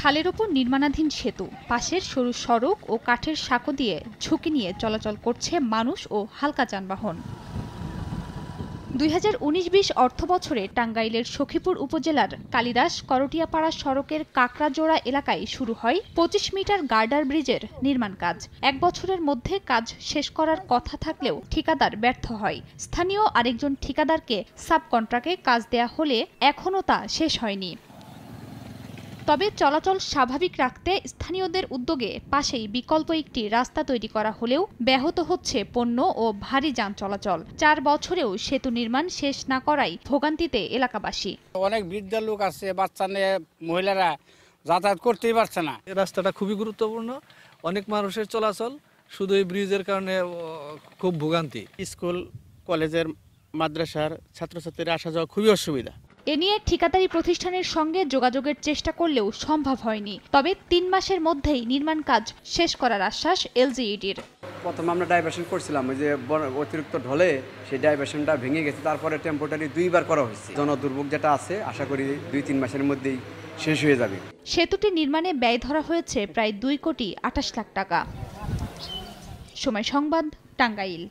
খালের ওপর নির্মাণাধীন সেতু, পাশের সরু সড়ক ও কাঠের সাঁকো দিয়ে ঝুঁকি নিয়ে চলাচল করছে মানুষ ও হালকা যানবাহন। 2019-20 অর্থবছরে টাঙ্গাইলের সখীপুর উপজেলার কালিদাস করটিয়াপাড়া সড়কের কাকড়াজোড়া এলাকায় শুরু হয় 25 মিটার গার্ডার ব্রিজের নির্মাণ কাজ। 1 বছরের মধ্যে কাজ শেষ করার কথা থাকলেও ঠিকাদার ব্যর্থ হয়। স্থানীয় আরেকজন ঠিকাদারকে সাব কন্ট্রাক্টে কাজ দেয়া হলে এখনও তা শেষ হয়নি। তবে চলাচল স্বাভাবিক রাখতে স্থানীয়দের উদ্যোগে পাশেই বিকল্প একটি রাস্তা তৈরি করা হলেও ব্যাহত হচ্ছে পণ্য ও ভারী যান চলাচল। 4 বছরেও সেতু নির্মাণ শেষ না করায় ভোগান্তিতে এলাকাবাসী। অনেক বৃদ্ধ লোক আছে, বাচ্চা নিয়ে মহিলারা যাতায়াত করতেই পারছে না। এই রাস্তাটা খুবই গুরুত্বপূর্ণ, অনেক মানুষের চলাচল, শুধু এই ব্রিজের কারণে খুব ভোগান্তি। স্কুল, কলেজের, মাদ্রাসার ছাত্রছাত্রীরা আসা যাওয়া খুবই অসুবিধা। এ নিয়ে ঠিকাদারি প্রতিষ্ঠানের সঙ্গে যোগাযোগের চেষ্টা করলেও সম্ভব হয়নি। তবে 3 মাসের মধ্যেই নির্মাণ কাজ শেষ করার আশ্বাস এলজিইডির। প্রথমে আমরা ডাইভারশন করছিলাম, ওই যে অতিরিক্ত ঢলে সেই ডাইভারশনটা ভেঙে গেছে, তারপরে টেম্পোরারি 2বার করা হয়েছে। জনদুর্ভোগ যেটা আছে আশা করি 2-3 মাসের মধ্যেই শেষ হয়ে যাবে। সেতুটি নির্মাণে ব্যয় ধরা হয়েছে প্রায় 2 কোটি 28 লাখ টাকা। সময় সংবাদ, টাঙ্গাইল।